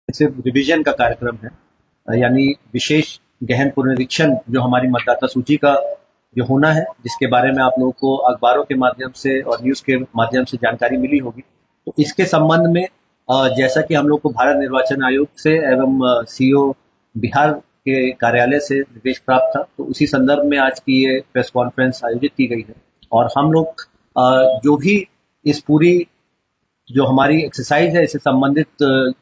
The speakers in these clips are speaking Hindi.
सिर्फ रिवीजन का कार्यक्रम है, यानी विशेष गहन पुनरीक्षण जो हमारी मतदाता सूची का जो होना है, जिसके बारे में आप लोगों को अखबारों के माध्यम से और न्यूज़ के माध्यम से जानकारी मिली होगी। तो इसके संबंध में जैसा कि हम लोग को भारत निर्वाचन आयोग से एवं सीओ बिहार के कार्यालय से निर्देश प्राप्त था, तो उसी संदर्भ में आज की ये प्रेस कॉन्फ्रेंस आयोजित की गई है। और हम लोग जो भी इस पूरी जो हमारी एक्सरसाइज है, इससे संबंधित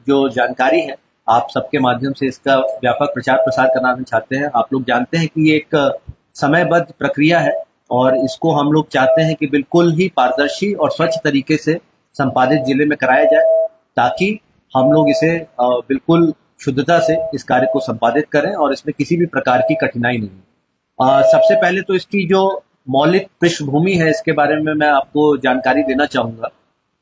जो जानकारी है, आप सबके माध्यम से इसका व्यापक प्रचार प्रसार करना चाहते हैं। आप लोग जानते हैं कि ये एक समयबद्ध प्रक्रिया है और इसको हम लोग चाहते हैं कि बिल्कुल ही पारदर्शी और स्वच्छ तरीके से संपादित जिले में कराया जाए, ताकि हम लोग इसे बिल्कुल शुद्धता से इस कार्य को संपादित करें और इसमें किसी भी प्रकार की कठिनाई नहीं है। सबसे पहले तो इसकी जो मौलिक पृष्ठभूमि है, इसके बारे में मैं आपको जानकारी देना चाहूंगा।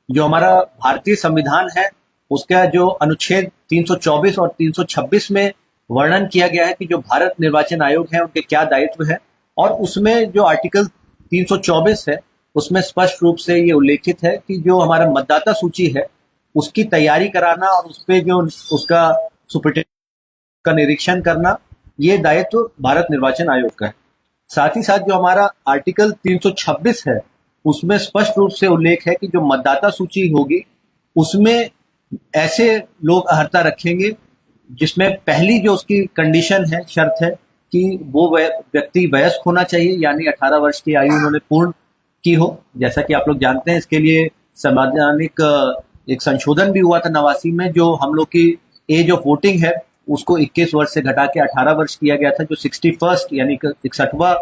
जो हमारा भारतीय संविधान है, उसका जो अनुच्छेद 324 और 326 में वर्णन किया गया है कि जो भारत निर्वाचन आयोग है उनके क्या दायित्व है, और उसमें जो आर्टिकल 324 है उसमें स्पष्ट रूप से ये उल्लेखित है कि जो हमारा मतदाता सूची है उसकी तैयारी कराना और उस पे जो उसका सुपरटेंडेंट का निरीक्षण करना, ये दायित्व भारत निर्वाचन आयोग का है। साथ ही साथ जो हमारा आर्टिकल 326 है उसमें स्पष्ट रूप से उल्लेख है कि जो मतदाता सूची होगी उसमें ऐसे लोग अहर्ता रखेंगे जिसमें पहली जो उसकी कंडीशन है, शर्त है कि वो व्यक्ति वयस्क होना चाहिए, यानी 18 वर्ष की आयु उन्होंने पूर्ण की हो। जैसा कि आप लोग जानते हैं, इसके लिए संवैधानिक एक संशोधन भी हुआ था 89 में, जो हम लोग की एज ऑफ वोटिंग है उसको 21 वर्ष से घटा के 18 वर्ष किया गया था, जो 61st यानी 61वां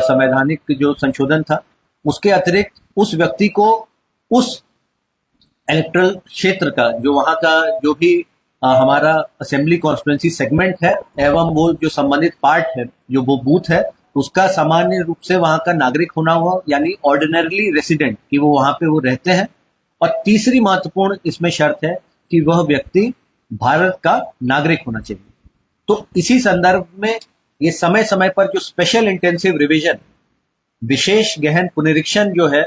संवैधानिक जो संशोधन था। उसके अतिरिक्त उस व्यक्ति को उस इलेक्टरल क्षेत्र का, जो वहां का जो भी हमारा असेंबली कॉन्स्टिट्यूंसी सेगमेंट है एवं वो जो संबंधित पार्ट है, जो वो बूथ है, उसका सामान्य रूप से वहां का नागरिक होना हुआ, यानी ऑर्डिनरली रेसिडेंट, कि वो वहां पे वो रहते हैं। और तीसरी महत्वपूर्ण इसमें शर्त है कि वह व्यक्ति भारत का नागरिक होना चाहिए। तो इसी संदर्भ में ये समय समय पर जो स्पेशल इंटेंसिव रिवीजन, विशेष गहन पुनरीक्षण जो है,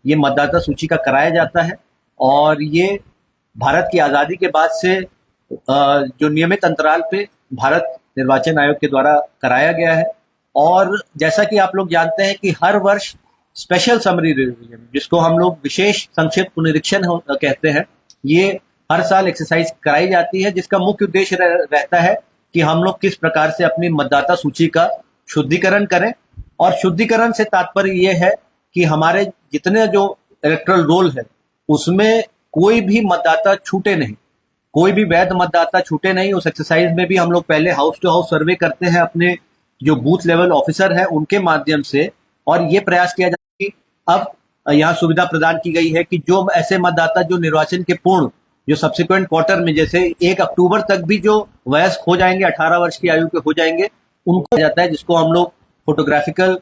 ये मतदाता सूची का कराया जाता है। और ये भारत की आज़ादी के बाद से जो नियमित अंतराल पे भारत निर्वाचन आयोग के द्वारा कराया गया है। और जैसा कि आप लोग जानते हैं कि हर वर्ष स्पेशल समरी रिवीजन, जिसको हम लोग विशेष संक्षिप्त पुनरीक्षण कहते हैं, ये हर साल एक्सरसाइज कराई जाती है, जिसका मुख्य उद्देश्य रहता है कि हम लोग किस प्रकार से अपनी मतदाता सूची का शुद्धिकरण करें। और शुद्धिकरण से तात्पर्य ये है कि हमारे जितने जो इलेक्टोरल रोल है उसमें कोई भी मतदाता छूटे नहीं, कोई भी वैध मतदाता छूटे नहीं। उस एक्सरसाइज में भी हम लोग पहले हाउस टू हाउस सर्वे करते हैं अपने जो बूथ लेवल ऑफिसर है उनके माध्यम से, और ये प्रयास किया जाता है कि अब यहाँ सुविधा प्रदान की गई है कि जो ऐसे मतदाता जो निर्वाचन के पूर्ण जो सब्सिक्वेंट क्वार्टर में, जैसे 1 अक्टूबर तक भी जो वयस्क हो जाएंगे, 18 वर्ष की आयु के हो जाएंगे, उनको जाता है, जिसको हम लोग फोटोग्राफिकल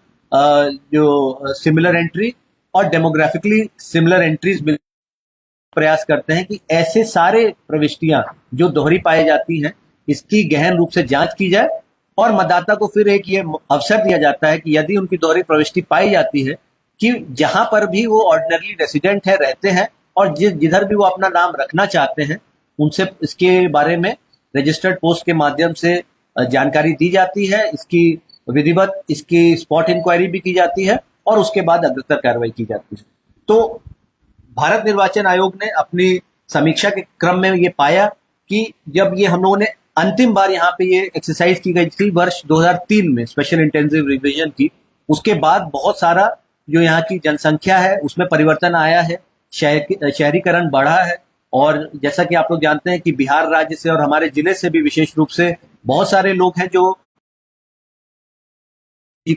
जो सिमिलर एंट्री और डेमोग्राफिकली सिमिलर एंट्रीज प्रयास करते हैं कि ऐसे सारे प्रविष्टियां जो दोहरी पाई जाती हैं, इसकी गहन रूप से जांच की जाए। और मतदाता को फिर एक ये अवसर दिया जाता है कि यदि उनकी दोहरी प्रविष्टि पाई जाती है कि जहां पर भी वो ऑर्डिनरी रेसिडेंट है, रहते हैं, और जिधर भी वो अपना नाम रखना चाहते हैं, उनसे इसके बारे में रजिस्टर्ड पोस्ट के माध्यम से जानकारी दी जाती है। इसकी विधिवत इसकी स्पॉट इंक्वायरी भी की जाती है और उसके बाद अग्रतर कार्रवाई की जाती है। तो भारत निर्वाचन आयोग ने अपनी समीक्षा के क्रम में ये पाया कि जब ये हम लोगों ने अंतिम बार यहाँ पे ये एक्सरसाइज की गई थी वर्ष 2003 में, स्पेशल इंटेंसिव रिवीजन की, उसके बाद बहुत सारा जो यहाँ की जनसंख्या है उसमें परिवर्तन आया है, शहरीकरण बढ़ा है। और जैसा कि आप लोग जानते हैं कि बिहार राज्य से और हमारे जिले से भी विशेष रूप से बहुत सारे लोग हैं जो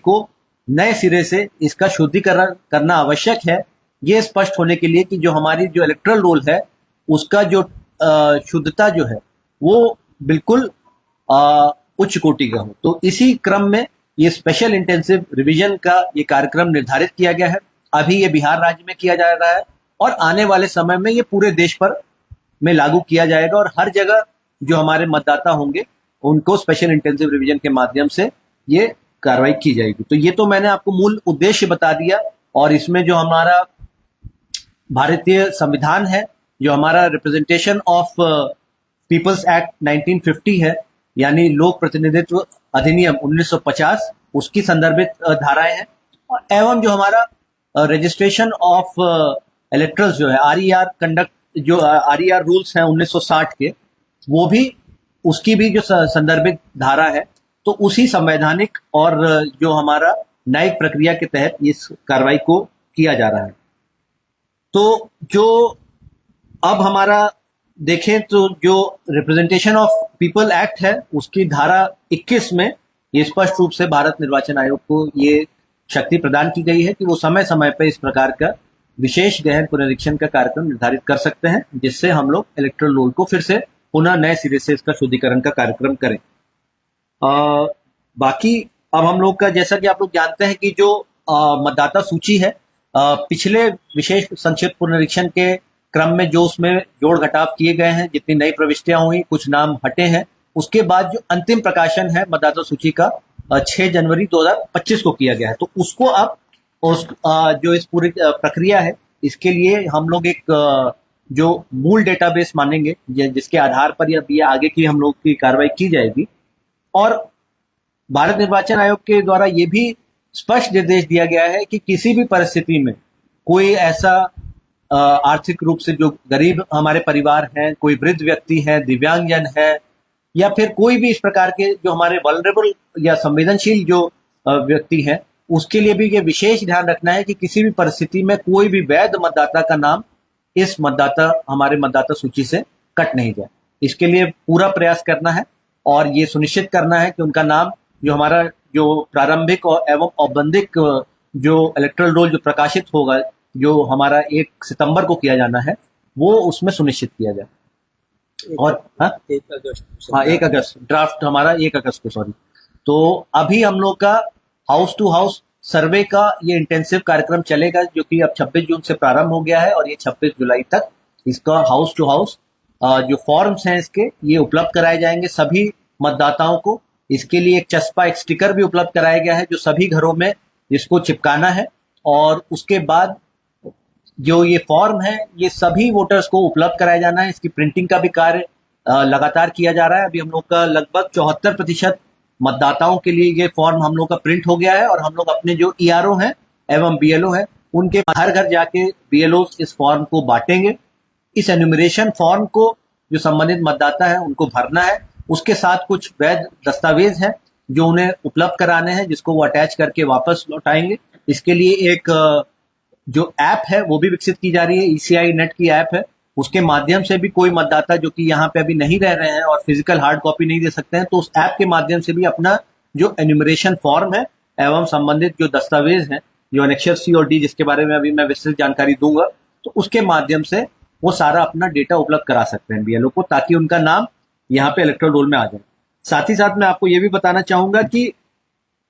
को नए सिरे से इसका शुद्धिकरण करना आवश्यक है, ये स्पष्ट होने के लिए कि जो हमारी जो इलेक्टोरल रोल है उसका जो शुद्धता जो है वो बिल्कुल उच्च कोटि का हो। तो इसी क्रम में ये स्पेशल इंटेंसिव रिवीजन का ये कार्यक्रम निर्धारित किया गया है। अभी ये बिहार राज्य में किया जा रहा है और आने वाले समय में ये पूरे देश पर में लागू किया जाएगा, और हर जगह जो हमारे मतदाता होंगे उनको स्पेशल इंटेंसिव रिवीजन के माध्यम से ये कार्रवाई की जाएगी। तो ये तो मैंने आपको मूल उद्देश्य बता दिया। और इसमें जो हमारा भारतीय संविधान है, जो हमारा रिप्रेजेंटेशन ऑफ पीपल्स एक्ट 1950 है, यानी लोक प्रतिनिधित्व अधिनियम 1950, उसकी संदर्भित धाराएं हैं। एवं जो हमारा रजिस्ट्रेशन ऑफ इलेक्टर्स जो है, आरईआर कंडक्ट, जो आरईआर रूल्स हैं 1960 के, वो भी, उसकी भी जो संदर्भित धारा है। तो उसी संवैधानिक और जो हमारा न्यायिक प्रक्रिया के तहत इस कार्रवाई को किया जा रहा है। तो जो अब हमारा देखें तो जो रिप्रेजेंटेशन ऑफ पीपल एक्ट है, उसकी धारा 21 में ये स्पष्ट रूप से भारत निर्वाचन आयोग को ये शक्ति प्रदान की गई है कि वो समय समय पर इस प्रकार का विशेष गहन पुनरीक्षण का कार्यक्रम निर्धारित कर सकते हैं, जिससे हम लोग इलेक्टोरल रोल को फिर से पुनः नए सिरे से इसका शुद्धिकरण का कार्यक्रम करें। बाकी अब हम लोग का, जैसा कि आप लोग जानते हैं कि जो मतदाता सूची है, पिछले विशेष संक्षिप्त पुनरीक्षण के क्रम में जो उसमें जोड़ घटाव किए गए हैं, जितनी नई प्रविष्टियां हुई, कुछ नाम हटे हैं, उसके बाद जो अंतिम प्रकाशन है मतदाता सूची का 6 जनवरी 2025 को किया गया है। तो उसको अब जो इस पूरी प्रक्रिया है, इसके लिए हम लोग एक जो मूल डेटाबेस मानेंगे, जिसके आधार पर ये आगे की हम लोग की कार्रवाई की जाएगी। और भारत निर्वाचन आयोग के द्वारा ये भी स्पष्ट निर्देश दिया गया है कि किसी भी परिस्थिति में कोई ऐसा आर्थिक रूप से जो गरीब हमारे परिवार हैं, कोई वृद्ध व्यक्ति है, दिव्यांगजन है, या फिर कोई भी इस प्रकार के जो हमारे वल्नरेबल या संवेदनशील जो व्यक्ति हैं, उसके लिए भी ये विशेष ध्यान रखना है कि किसी भी परिस्थिति में कोई भी वैध मतदाता का नाम इस हमारे मतदाता सूची से कट नहीं जाए। इसके लिए पूरा प्रयास करना है और ये सुनिश्चित करना है कि उनका नाम, जो हमारा जो प्रारंभिक और एवं औपबंधिक जो इलेक्टोरल रोल जो प्रकाशित होगा, जो हमारा 1 सितंबर को किया जाना है, वो उसमें सुनिश्चित किया जाए। और 1 अगस्त ड्राफ्ट हमारा 1 अगस्त को, सॉरी। तो अभी हम लोग का हाउस टू हाउस सर्वे का ये इंटेंसिव कार्यक्रम चलेगा, जो कि अब 26 जून से प्रारंभ हो गया है और ये 26 जुलाई तक इसका हाउस टू हाउस जो फॉर्म्स हैं इसके, ये उपलब्ध कराए जाएंगे सभी मतदाताओं को। इसके लिए एक चस्पा, एक स्टिकर भी उपलब्ध कराया गया है, जो सभी घरों में इसको चिपकाना है। और उसके बाद जो ये फॉर्म है, ये सभी वोटर्स को उपलब्ध कराया जाना है। इसकी प्रिंटिंग का भी कार्य लगातार किया जा रहा है। अभी हम लोग का लगभग 74% मतदाताओं के लिए ये फॉर्म हम लोग का प्रिंट हो गया है और हम लोग अपने जो ईआरओ हैं एवं बीएलओ हैं, उनके हर घर जाके बीएलओ इस फॉर्म को बांटेंगे। इस एन्यूमरेशन फॉर्म को जो संबंधित मतदाता है उनको भरना है। उसके साथ कुछ वैध दस्तावेज हैं जो उन्हें उपलब्ध कराने हैं, जिसको वो अटैच करके वापस लौटाएंगे। इसके लिए एक जो ऐप है वो भी विकसित की जा रही है, ईसीआई नेट की ऐप है। उसके माध्यम से भी कोई मतदाता जो कि यहाँ पे अभी नहीं रह रहे हैं और फिजिकल हार्ड कॉपी नहीं दे सकते हैं, तो उस ऐप के माध्यम से भी अपना जो एन्यूमरेशन फॉर्म है एवं संबंधित जो दस्तावेज हैं, जो एनेक्सर सी और डी, जिसके बारे में अभी मैं विस्तृत जानकारी दूंगा, तो उसके माध्यम से वो सारा अपना डेटा उपलब्ध करा सकते हैं बीएलओ को, ताकि उनका नाम यहाँ पे इलेक्टोरल रोल में आ जाए। साथ ही साथ मैं आपको ये भी बताना चाहूंगा कि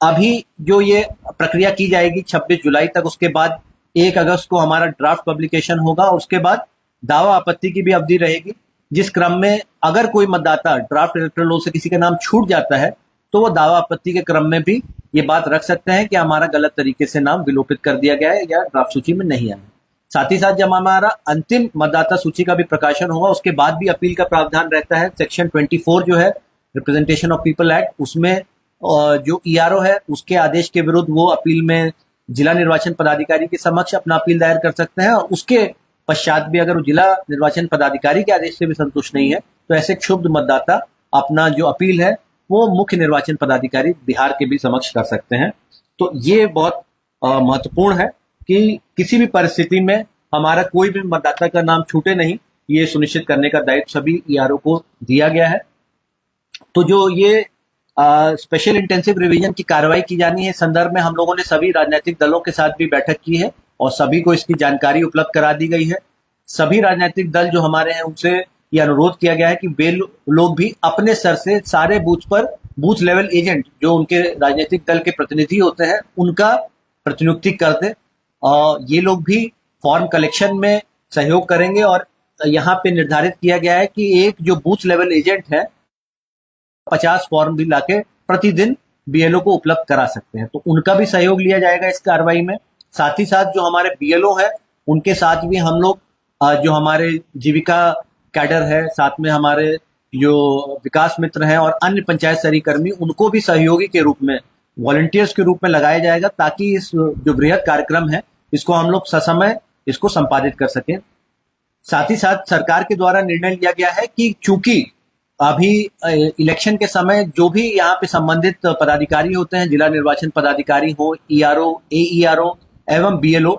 अभी जो ये प्रक्रिया की जाएगी 26 जुलाई तक, उसके बाद 1 अगस्त को हमारा ड्राफ्ट पब्लिकेशन होगा और उसके बाद दावा आपत्ति की भी अवधि रहेगी, जिस क्रम में अगर कोई मतदाता ड्राफ्ट इलेक्टोरल रोल से किसी का नाम छूट जाता है, तो वो दावा आपत्ति के क्रम में भी ये बात रख सकते हैं कि हमारा गलत तरीके से नाम विलोपित कर दिया गया है या ड्राफ्ट सूची में नहीं आया। साथ ही साथ जब हमारा अंतिम मतदाता सूची का भी प्रकाशन होगा, उसके बाद भी अपील का प्रावधान रहता है। सेक्शन 24 जो है रिप्रेजेंटेशन ऑफ पीपल एक्ट, उसमें जो ईआरओ है उसके आदेश के विरुद्ध वो अपील में जिला निर्वाचन पदाधिकारी के समक्ष अपना अपील दायर कर सकते हैं। और उसके पश्चात भी अगर वो जिला निर्वाचन पदाधिकारी के आदेश से भी संतुष्ट नहीं है, तो ऐसे क्षुब्ध मतदाता अपना जो अपील है वो मुख्य निर्वाचन पदाधिकारी बिहार के भी समक्ष कर सकते हैं। तो ये बहुत महत्वपूर्ण है कि किसी भी परिस्थिति में हमारा कोई भी मतदाता का नाम छूटे नहीं, ये सुनिश्चित करने का दायित्व सभी ईआरओ को दिया गया है। तो जो ये स्पेशल इंटेंसिव रिवीजन की कार्रवाई की जानी है, संदर्भ में हम लोगों ने सभी राजनीतिक दलों के साथ भी बैठक की है और सभी को इसकी जानकारी उपलब्ध करा दी गई है। सभी राजनीतिक दल जो हमारे हैं उनसे ये अनुरोध किया गया है कि वे लोग भी अपने स्तर से सारे बूथ पर बूथ लेवल एजेंट जो उनके राजनीतिक दल के प्रतिनिधि होते हैं उनका प्रतिनियुक्ति कर दें। ये लोग भी फॉर्म कलेक्शन में सहयोग करेंगे और यहाँ पे निर्धारित किया गया है कि एक जो बूथ लेवल एजेंट है 50 फॉर्म भी लाके प्रतिदिन बीएलओ को उपलब्ध करा सकते हैं, तो उनका भी सहयोग लिया जाएगा इस कार्रवाई में। साथ ही साथ जो हमारे बीएलओ है उनके साथ भी हम लोग जो हमारे जीविका कैडर है, साथ में हमारे जो विकास मित्र हैं और अन्य पंचायत स्तरीय कर्मी, उनको भी सहयोगी के रूप में, वॉलंटियर्स के रूप में लगाया जाएगा, ताकि इस जो बृहद कार्यक्रम है इसको हम लोग ससमय इसको संपादित कर सकें। साथ ही साथ सरकार के द्वारा निर्णय लिया गया है कि चूंकि अभी इलेक्शन के समय जो भी यहाँ पे संबंधित पदाधिकारी होते हैं, जिला निर्वाचन पदाधिकारी हो, ईआरओ, एईआरओ एवं बीएलओ,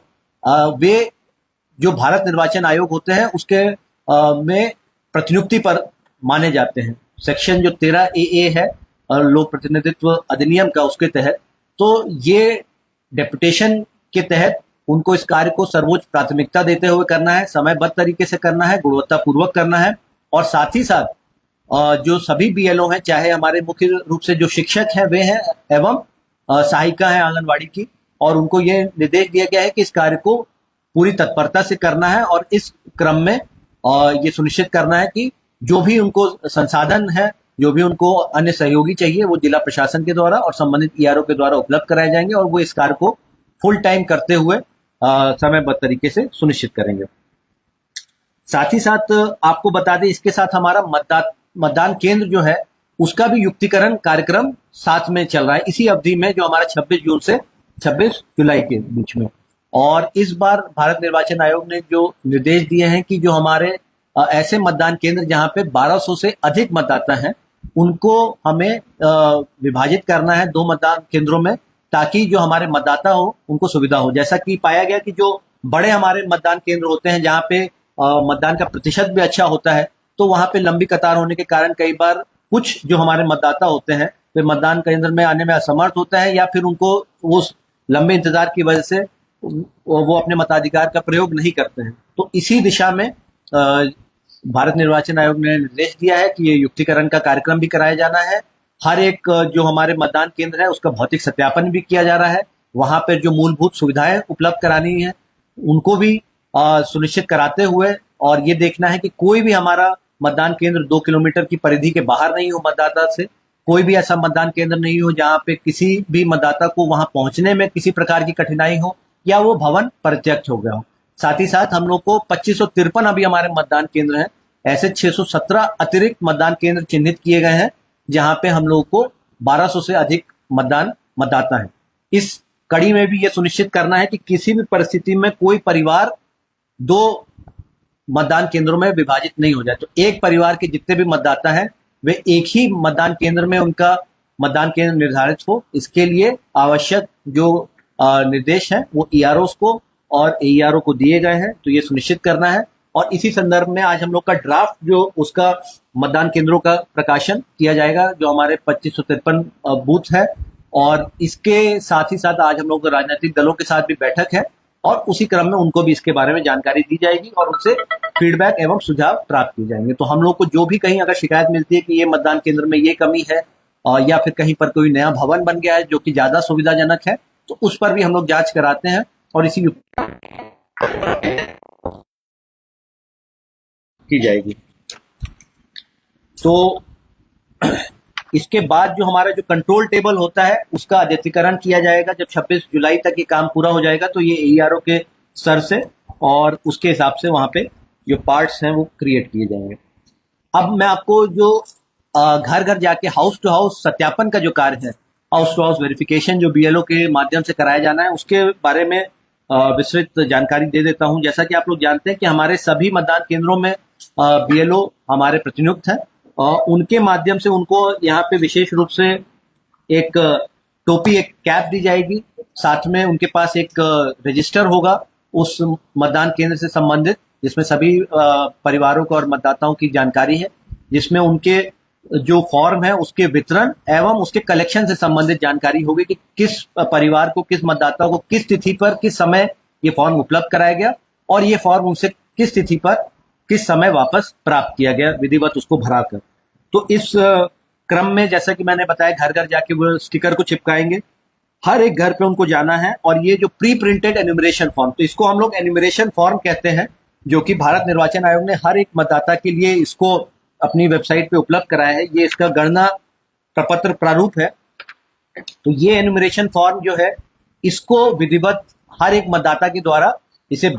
वे जो भारत निर्वाचन आयोग होते हैं उसके में प्रतिनियुक्ति पर माने जाते हैं। सेक्शन जो 13 ए है लोक प्रतिनिधित्व अधिनियम का, उसके तहत तो ये डेपुटेशन के तहत उनको इस कार्य को सर्वोच्च प्राथमिकता देते हुए करना है, समयबद्ध तरीके से करना है, गुणवत्तापूर्वक करना है। और साथ ही साथ जो सभी बीएलओ हैं, चाहे हमारे मुख्य रूप से जो शिक्षक हैं वे हैं, एवं सहायिका है आंगनवाड़ी की, और उनको ये निर्देश दिया गया है कि इस कार्य को पूरी तत्परता से करना है और इस क्रम में ये सुनिश्चित करना है कि जो भी उनको संसाधन है, जो भी उनको अन्य सहयोगी चाहिए, वो जिला प्रशासन के द्वारा और संबंधित ईआरओ के द्वारा उपलब्ध कराए जाएंगे और वो इस कार्य को फुल टाइम करते हुए समयबद्ध तरीके से सुनिश्चित करेंगे। साथ ही साथ आपको बता दें, इसके साथ हमारा मतदान केंद्र जो है उसका भी युक्तिकरण कार्यक्रम साथ में चल रहा है इसी अवधि में, जो हमारा 26 जून से 26 जुलाई के बीच में। और इस बार भारत निर्वाचन आयोग ने जो निर्देश दिए हैं कि जो हमारे ऐसे मतदान केंद्र जहां पे 1200 से अधिक मतदाता हैं, उनको हमें विभाजित करना है 2 मतदान केंद्रों में, ताकि जो हमारे मतदाता हो उनको सुविधा हो। जैसा कि पाया गया कि जो बड़े हमारे मतदान केंद्र होते हैं, जहाँ पे मतदान का प्रतिशत भी अच्छा होता है, तो वहां पे लंबी कतार होने के कारण कई बार कुछ जो हमारे मतदाता होते हैं वे मतदान केंद्र में आने में असमर्थ होता है, या फिर उनको उस लंबे इंतजार की वजह से वो अपने मताधिकार का प्रयोग नहीं करते हैं। तो इसी दिशा में भारत निर्वाचन आयोग ने निर्देश दिया है कि ये युक्तिकरण का कार्यक्रम भी कराया जाना है। हर एक जो हमारे मतदान केंद्र है उसका भौतिक सत्यापन भी किया जा रहा है। वहां पर जो मूलभूत सुविधाएं उपलब्ध करानी है उनको भी सुनिश्चित कराते हुए, और ये देखना है कि कोई भी हमारा मतदान केंद्र 2 किलोमीटर की परिधि के बाहर नहीं हो मतदाता से, कोई भी ऐसा मतदान केंद्र नहीं हो जहां पे किसी भी मतदाता को वहां पहुंचने में किसी प्रकार की कठिनाई हो, या वो भवन परित्यक्त हो गया हो। साथ ही साथ हम लोग को 2553 अभी हमारे मतदान केंद्र हैं, ऐसे 617 अतिरिक्त मतदान केंद्र चिन्हित किए गए हैं जहां पे हम लोग को 1200 से अधिक मतदाता है। इस कड़ी में भी ये सुनिश्चित करना है कि किसी भी परिस्थिति में कोई परिवार 2 मतदान केंद्रों में विभाजित नहीं हो जाए। तो एक परिवार के जितने भी मतदाता हैं वे एक ही मतदान केंद्र में उनका मतदान केंद्र निर्धारित हो। इसके लिए आवश्यक जो निर्देश हैं वो ईआरओस को और एईआरओ को दिए गए हैं, तो ये सुनिश्चित करना है। और इसी संदर्भ में आज हम लोग का ड्राफ्ट जो उसका मतदान केंद्रों का प्रकाशन किया जाएगा, जो हमारे 2553 बूथ है। और इसके साथ ही साथ आज हम लोग राजनीतिक दलों के साथ भी बैठक है, और उसी क्रम में उनको भी इसके बारे में जानकारी दी जाएगी और उनसे फीडबैक एवं सुझाव प्राप्त किए जाएंगे। तो हम लोग को जो भी कहीं अगर शिकायत मिलती है कि ये मतदान केंद्र में ये कमी है, या फिर कहीं पर कोई नया भवन बन गया है जो कि ज्यादा सुविधाजनक है, तो उस पर भी हम लोग जांच कराते हैं और इसी की जाएगी। तो इसके बाद जो हमारा जो कंट्रोल टेबल होता है उसका अद्यतीकरण किया जाएगा। जब 26 जुलाई तक ये काम पूरा हो जाएगा तो ये एईआरओ के स्तर से और उसके हिसाब से वहां पे जो पार्ट्स हैं वो क्रिएट किए जाएंगे। अब मैं आपको जो घर घर जाके हाउस टू हाउस सत्यापन का जो कार्य है, हाउस टू हाउस वेरिफिकेशन जो बीएलओ के माध्यम से कराया जाना है, उसके बारे में विस्तृत जानकारी दे देता हूं। जैसा कि आप लोग जानते हैं कि हमारे सभी मतदान केंद्रों में बीएलओ हमारे प्रतिनियुक्त हैं, उनके माध्यम से उनको यहाँ पे विशेष रूप से एक टोपी, एक कैप दी जाएगी। साथ में उनके पास एक रजिस्टर होगा उस मतदान केंद्र से संबंधित, जिसमें सभी परिवारों को और मतदाताओं की जानकारी है, जिसमें उनके जो फॉर्म है उसके वितरण एवं उसके कलेक्शन से संबंधित जानकारी होगी कि किस परिवार को, किस मतदाता को किस तिथि पर किस समय ये फॉर्म उपलब्ध कराया गया और ये फॉर्म उनसे किस तिथि पर किस समय वापस प्राप्त किया गया, विधिवत उसको भरा कर। तो इस क्रम में जैसा कि मैंने बताया, घर घर जाके वो स्टिकर को चिपकाएंगे, हर एक घर पे उनको जाना है। और ये जो प्री प्रिंटेड एन्यूमरेशन फॉर्म, तो इसको हम लोग एन्यूमरेशन फॉर्म कहते हैं, जो कि भारत निर्वाचन आयोग ने हर एक मतदाता के लिए इसको अपनी वेबसाइट पे उपलब्ध कराया है। ये इसका गणना प्रपत्र प्रारूप है। तो ये एन्यूमरेशन फॉर्म जो है, इसको विधिवत हर एक मतदाता के द्वारा इसे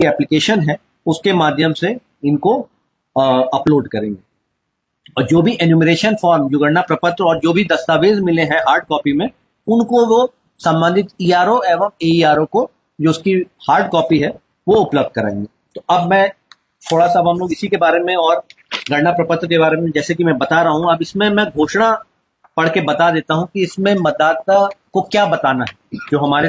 एप्लीकेशन है उसके माध्यम से इनको अपलोड करेंगे। और जो भी एन्यूमरेशन फॉर्म, जो गणना प्रपत्र और जो भी दस्तावेज मिले हैं हार्ड कॉपी में, उनको वो संबंधित ईआरओ एवं एईआरओ को जो उसकी हार्ड कॉपी है वो उपलब्ध कराएंगे। तो अब मैं थोड़ा सा, अब हम लोग इसी के बारे में और गणना प्रपत्र के बारे में जैसे कि मैं बता रहा हूं, अब इसमें मैं घोषणा पढ़ के बता देता हूं कि इसमें मतदाता को क्या बताना है। जो हमारे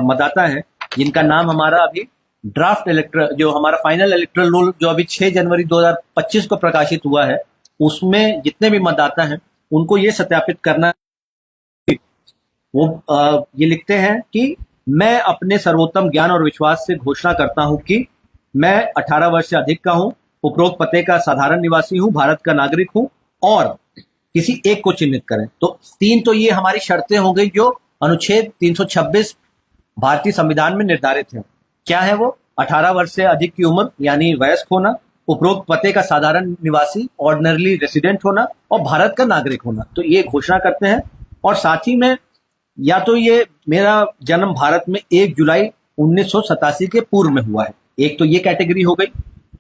मतदाता हैं जिनका नाम हमारा अभी ड्राफ्ट इलेक्टर, जो हमारा फाइनल इलेक्टरल रोल जो अभी 6 जनवरी 2025 को प्रकाशित हुआ है, उसमें जितने भी मतदाता हैं उनको ये सत्यापित करना, वो ये लिखते हैं कि मैं अपने सर्वोत्तम ज्ञान और विश्वास से घोषणा करता हूं कि मैं 18 वर्ष से अधिक का हूं, उपरोक्त पते का साधारण निवासी हूं, भारत का नागरिक हूं, और किसी एक को चिन्हित करें। तो 3 तो ये हमारी शर्तें हो गई जो अनुच्छेद 326 भारतीय संविधान में निर्धारित है। क्या है वो? 18 वर्ष से अधिक की उम्र यानी वयस्क होना, उपरोक्त पते का साधारण निवासी ऑर्डिनरली रेसिडेंट होना, और भारत का नागरिक होना। तो ये घोषणा करते हैं। और साथ ही में या तो ये मेरा जन्म भारत में 1 जुलाई 1987 के पूर्व में हुआ है, एक तो ये कैटेगरी हो गई।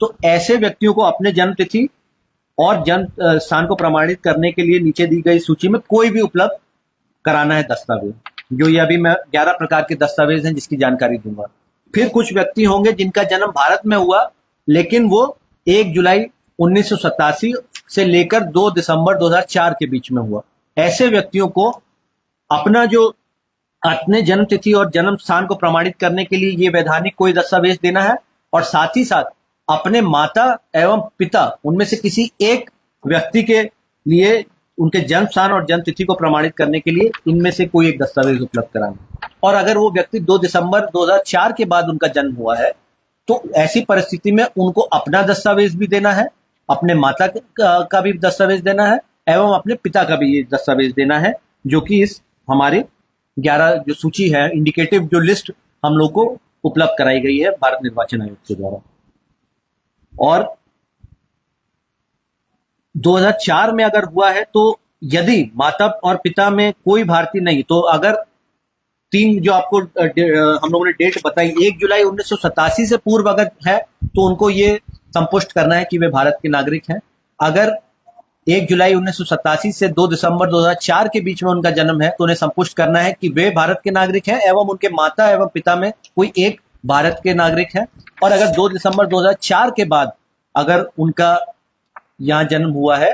तो ऐसे व्यक्तियों को अपने जन्म तिथि और जन्म स्थान को प्रमाणित करने के लिए नीचे दी गई सूची में कोई भी उपलब्ध कराना है दस्तावेज। जो ये अभी मैं 11 प्रकार के दस्तावेज हैं जिसकी जानकारी दूंगा। फिर कुछ व्यक्ति होंगे जिनका जन्म भारत में हुआ लेकिन वो 1 जुलाई 1987 से लेकर 2 दिसंबर 2004 के बीच में हुआ। ऐसे व्यक्तियों को अपने जन्म तिथि और जन्म स्थान को प्रमाणित करने के लिए ये वैधानिक कोई दस्तावेज देना है, और साथ ही साथ अपने माता एवं पिता उनमें से किसी एक व्यक्ति के लिए उनके जन्म स्थान और जन्म तिथि को प्रमाणित करने के लिए इनमें से कोई एक दस्तावेज उपलब्ध कराना। और अगर वो व्यक्ति 2 दिसंबर 2004 के बाद उनका जन्म हुआ है तो ऐसी परिस्थिति में उनको अपना दस्तावेज भी देना है, अपने माता का भी दस्तावेज देना है, एवं अपने पिता का भी ये दस्तावेज देना है, जो कि इस हमारे 11 जो सूची है, इंडिकेटिव जो लिस्ट हम लोग को उपलब्ध कराई गई है भारत निर्वाचन आयोग के द्वारा। और 2004 में अगर हुआ है तो यदि माता और पिता में कोई भारतीय नहीं, तो अगर 3 जो आपको हम लोगों ने डेट बताई 1 जुलाई 1987 से पूर्व अगर है तो उनको ये संपुष्ट करना है कि वे भारत के नागरिक हैं। अगर 1 जुलाई 1987 से 2 दिसंबर 2004 के बीच में उनका जन्म है तो उन्हें संपुष्ट करना है कि वे भारत के नागरिक हैं एवं उनके माता एवं पिता में कोई एक भारत के नागरिक हैं। और अगर 2 दिसंबर 2004 के बाद अगर उनका यहाँ जन्म हुआ है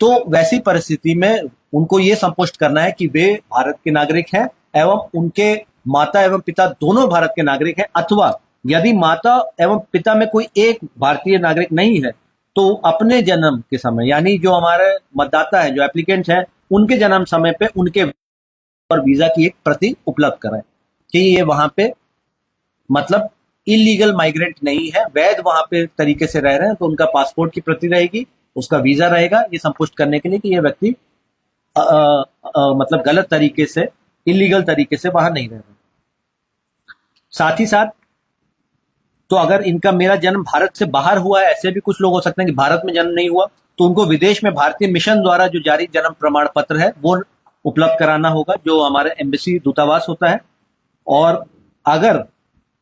तो वैसी परिस्थिति में उनको ये संपुष्ट करना है कि वे भारत के नागरिक हैं एवं उनके माता एवं पिता दोनों भारत के नागरिक हैं। अथवा यदि माता एवं पिता में कोई एक भारतीय नागरिक नहीं है तो अपने जन्म के समय, यानी जो हमारे मतदाता है, जो एप्लीकेंट है, उनके जन्म समय पे उनके और वीजा की एक प्रति उपलब्ध कराएं कि ये वहां पे मतलब इलीगल माइग्रेंट नहीं है, वैध वहां पे तरीके से रह रहे हैं, तो उनका पासपोर्ट की प्रति रहेगी, उसका वीजा रहेगा, ये संपुष्ट करने के लिए कि ये व्यक्ति मतलब गलत तरीके से, इलीगल तरीके से वहां नहीं रह रहे। साथ ही साथ तो अगर इनका मेरा जन्म भारत से बाहर हुआ है, ऐसे भी कुछ लोग हो सकते हैं कि भारत में जन्म नहीं हुआ, तो उनको विदेश में भारतीय मिशन द्वारा जो जारी जन्म प्रमाण पत्र है वो उपलब्ध कराना होगा, जो हमारे एम्बेसी दूतावास होता है। और अगर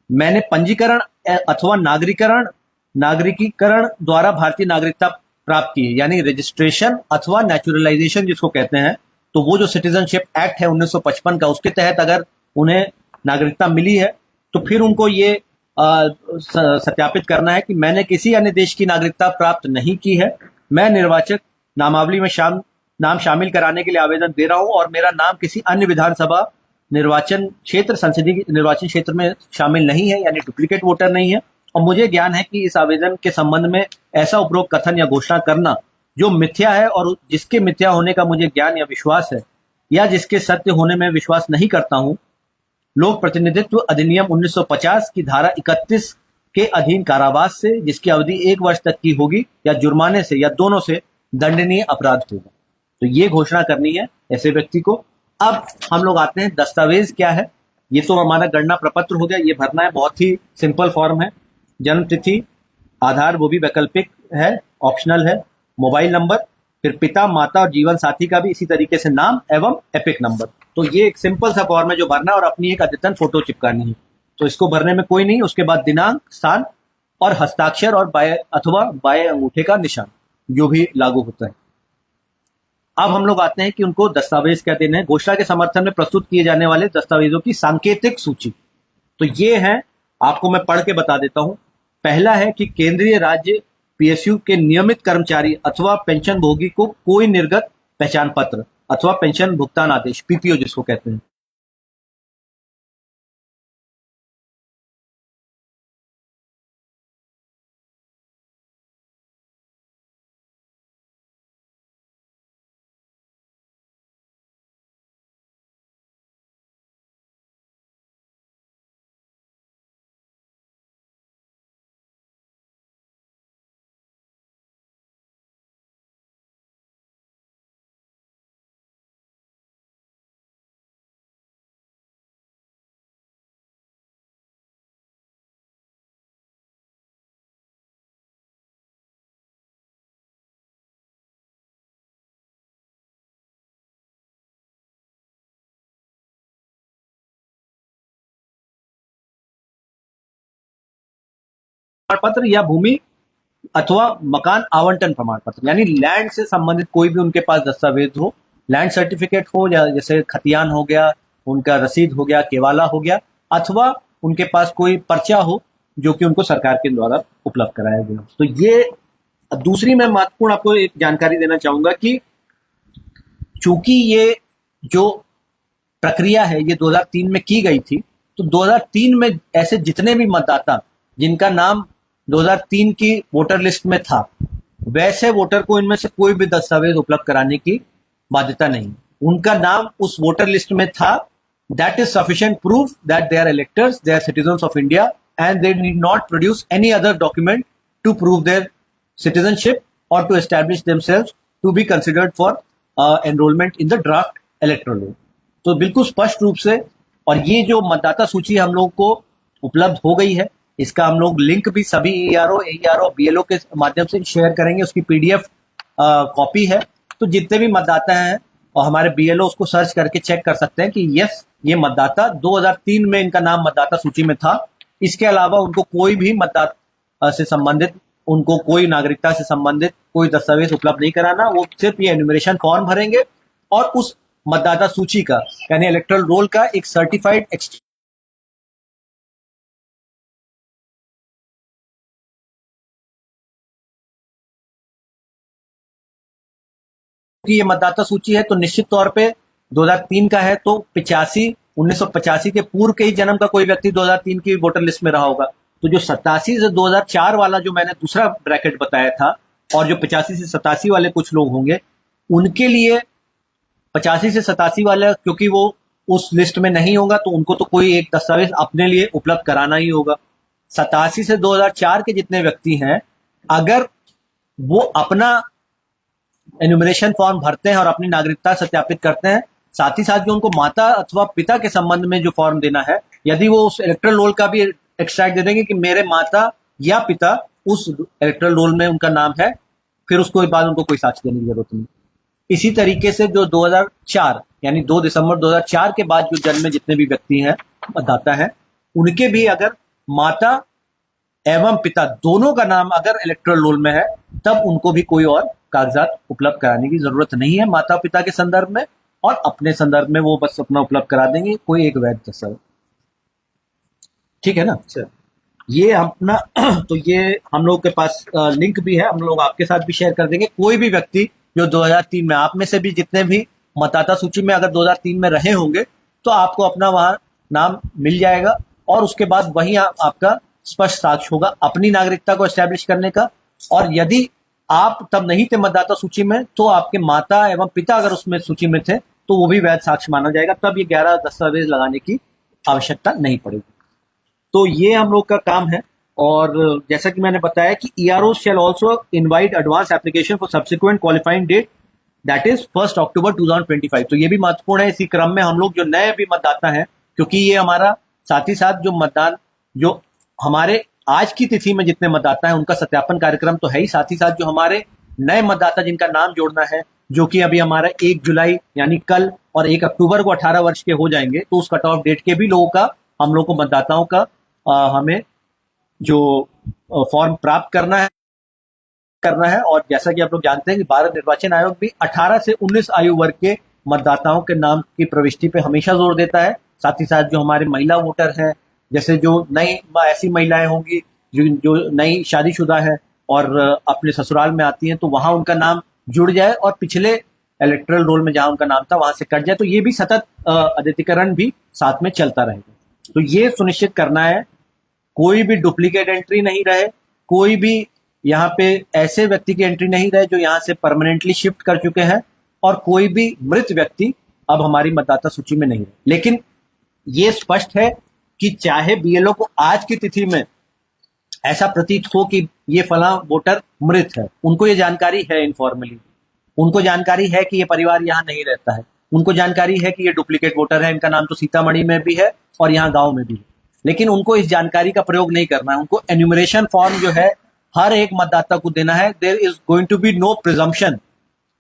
मैंने पंजीकरण अथवा नागरिकीकरण द्वारा भारतीय नागरिकता प्राप्त की है, यानी रजिस्ट्रेशन अथवा नेचुरलाइजेशन जिसको कहते हैं, तो वो जो सिटीजनशिप एक्ट है 1955 का, उसके तहत अगर उन्हें नागरिकता मिली है तो फिर उनको ये सत्यापित करना है कि मैंने किसी अन्य देश की नागरिकता प्राप्त नहीं की है, मैं निर्वाचक नामावली में नाम शामिल कराने के लिए आवेदन दे रहा हूं और मेरा नाम किसी अन्य विधानसभा निर्वाचन क्षेत्र, संसदीय निर्वाचन क्षेत्र में शामिल नहीं है, यानी डुप्लीकेट वोटर नहीं है, और मुझे ज्ञान है कि इस आवेदन के संबंध में ऐसा उपरोक्त कथन या घोषणा करना जो मिथ्या है और जिसके मिथ्या होने का मुझे ज्ञान या विश्वास है, या जिसके सत्य होने में विश्वास नहीं करता हूं, लोक प्रतिनिधित्व अधिनियम 1950 की धारा 31 के अधीन कारावास से, जिसकी अवधि 1 वर्ष तक की होगी, या जुर्माने से या दोनों से दंडनीय अपराध होगा। तो ये घोषणा करनी है ऐसे व्यक्ति को। अब हम लोग आते हैं दस्तावेज क्या है। ये तो हमारा गणना प्रपत्र हो गया, ये भरना है, बहुत ही सिंपल फॉर्म है। जन्म तिथि, आधार वो भी वैकल्पिक है, ऑप्शनल है, मोबाइल नंबर, फिर पिता माता और जीवन साथी का भी इसी तरीके से नाम एवं एपिक नंबर। तो ये एक सिंपल सा फॉर्म है जो भरना है और अपनी एक अद्यतन फोटो चिपकानी है। तो इसको भरने में कोई नहीं, उसके बाद दिनांक, स्थान और हस्ताक्षर और बाएं अंगूठे का निशान जो भी लागू होता है। अब हम लोग आते हैं कि उनको दस्तावेज क्या देने हैं। घोषणा के समर्थन में प्रस्तुत किए जाने वाले दस्तावेजों की सांकेतिक सूची, तो ये है, आपको मैं पढ़ के बता देता हूं। पहला है कि केंद्रीय राज्य पीएसयू के नियमित कर्मचारी अथवा पेंशन भोगी को कोई निर्गत पहचान पत्र अथवा पेंशन भुगतान आदेश, पीपीओ जिसको कहते हैं, प्रमाण पत्र या भूमि अथवा मकान आवंटन प्रमाण पत्र, यानी लैंड से संबंधित कोई भी उनके पास दस्तावेज हो, लैंड सर्टिफिकेट हो या जैसे खतियान हो गया, उनका रसीद हो गया, केवाला हो गया, अथवा उनके पास कोई पर्चा हो जो कि उनको सरकार के द्वारा उपलब्ध कराया गया। तो ये दूसरी मैं महत्वपूर्ण आपको एक जानकारी देना चाहूंगा कि चूंकि ये जो प्रक्रिया है ये 2003 में की गई थी, तो 2003 में ऐसे जितने भी मतदाता जिनका नाम 2003 की वोटर लिस्ट में था, वैसे वोटर को इनमें से कोई भी दस्तावेज उपलब्ध कराने की बाध्यता नहीं। उनका नाम उस वोटर लिस्ट में था, that is sufficient proof that they are electors, they are citizens of India and they need not produce any other document to prove their citizenship or to establish themselves to be considered for enrollment in the draft electoral roll। तो बिल्कुल स्पष्ट रूप से, और ये जो मतदाता सूची हम लोग को उपलब्ध हो गई है, इसका हम लोग लिंक भी सभी एआरओ, बीएलओ के माध्यम से शेयर करेंगे। उसकी पीडीएफ कॉपी है, तो जितने भी मतदाता हैं और हमारे बीएलओ उसको सर्च करके चेक कर सकते हैं कि यस, ये मतदाता 2003 में इनका नाम मतदाता सूची में था। इसके अलावा उनको कोई भी मतदाता से संबंधित, उनको कोई नागरिकता से संबंधित कोई दस्तावेज उपलब्ध नहीं कराना। वो सिर्फ ये एन्यूमरेशन फॉर्म भरेंगे और उस मतदाता सूची का, यानी इलेक्टोरल रोल का एक सर्टिफाइड की ये मतदाता सूची है, तो निश्चित तौर पे 2003 का है, तो 1985 के पूर्व के ही जन्म का कोई व्यक्ति 2003 की वोटर लिस्ट में रहा होगा। तो जो 87 से 2004 वाला जो मैंने दूसरा ब्रैकेट बताया था, और जो 85 से 87 वाले कुछ लोग होंगे, उनके लिए 85 से 87 वाले, क्योंकि वो उस लिस्ट में नहीं होगा, तो उनको तो कोई एक दस्तावेज अपने लिए उपलब्ध कराना ही होगा। 87 से 2004 के जितने व्यक्ति हैं, अगर वो अपना एन्यूमरेशन फॉर्म भरते हैं और अपनी नागरिकता सत्यापित करते हैं, साथ ही साथ जो उनको माता अथवा पिता के संबंध में जो फॉर्म देना है, यदि वो उस इलेक्टोरल रोल का भी एक्सट्रैक्ट दे देंगे कि मेरे माता या पिता उस इलेक्टोरल रोल में उनका नाम है, फिर उसको बाद उनको कोई साक्ष्य देने की जरूरत नहीं। इसी तरीके से जो 2004 यानी 2 दिसंबर 2004 के बाद जो जन्मे जितने भी व्यक्ति हैं, मतदाता हैं, उनके भी अगर माता एवं पिता दोनों का नाम अगर इलेक्टोरल रोल में है, तब उनको भी कोई और कागजात उपलब्ध कराने की जरूरत नहीं है माता पिता के संदर्भ में, और अपने संदर्भ में वो बस अपना उपलब्ध करा देंगे कोई एक वैध दस्तावेज। ठीक है ना सर? ये अपना तो ये हम लोग के पास लिंक भी है, हम लोग आपके साथ भी शेयर कर देंगे। कोई भी व्यक्ति जो 2003 में, आप में से भी जितने भी मतदाता सूची में अगर 2003 में रहे होंगे, तो आपको अपना वहां नाम मिल जाएगा, और उसके बाद वही आपका स्पष्ट साक्ष्य होगा अपनी नागरिकता को एस्टैब्लिश करने का। और यदि आप तब नहीं थे मतदाता सूची में, तो आपके माता एवं पिता अगर उसमें सूची में थे, तो वो भी वैध साक्ष्य माना जाएगा, तब ये 11 दस्तावेज लगाने की आवश्यकता नहीं पड़ेगी। तो ये हम लोग का काम है। और जैसा कि मैंने बताया कि ERO shall also invite advance application for subsequent qualifying date, that is 1 October 2025। तो ये भी महत्वपूर्ण है। इसी क्रम में हम लोग जो नए भी मतदाता हैं, क्योंकि ये हमारा साथ ही साथ जो मतदान, जो हमारे आज की तिथि में जितने मतदाता हैं उनका सत्यापन कार्यक्रम तो है ही, साथ ही साथ जो हमारे नए मतदाता जिनका नाम जोड़ना है, जो कि अभी हमारा 1 जुलाई यानी कल और 1 अक्टूबर को 18 वर्ष के हो जाएंगे, तो उस कट ऑफ डेट के भी लोगों का हम लोग को मतदाताओं का हमें जो फॉर्म प्राप्त करना है। और जैसा कि आप लोग जानते हैं कि भारत निर्वाचन आयोग भी 18 से 19 आयु वर्ग के मतदाताओं के नाम की प्रविष्टि पे हमेशा जोर देता है। साथ ही साथ जो हमारे महिला वोटर हैं, जैसे जो नई ऐसी महिलाएं होंगी जो नई शादीशुदा है और अपने ससुराल में आती हैं, तो वहां उनका नाम जुड़ जाए और पिछले इलेक्टरल रोल में जहां उनका नाम था वहां से कट जाए, तो ये भी सतत अद्यतिकरण भी साथ में चलता रहेगा। तो ये सुनिश्चित करना है कोई भी डुप्लीकेट एंट्री नहीं रहे, कोई भी यहाँ पे ऐसे व्यक्ति की एंट्री नहीं रहे जो यहाँ से परमानेंटली शिफ्ट कर चुके हैं, और कोई भी मृत व्यक्ति अब हमारी मतदाता सूची में नहीं रहे। लेकिन ये स्पष्ट है कि चाहे बीएलओ को आज की तिथि में ऐसा प्रतीत हो कि ये फला वोटर मृत है, उनको ये जानकारी है इनफॉर्मली, उनको जानकारी है कि ये परिवार यहाँ नहीं रहता है, उनको जानकारी है कि ये डुप्लीकेट वोटर है, इनका नाम तो सीतामढ़ी में भी है और यहाँ गांव में भी है, लेकिन उनको इस जानकारी का प्रयोग नहीं करना है। उनको एन्यूमरेशन फॉर्म जो है हर एक मतदाता को देना है। There is going to be no presumption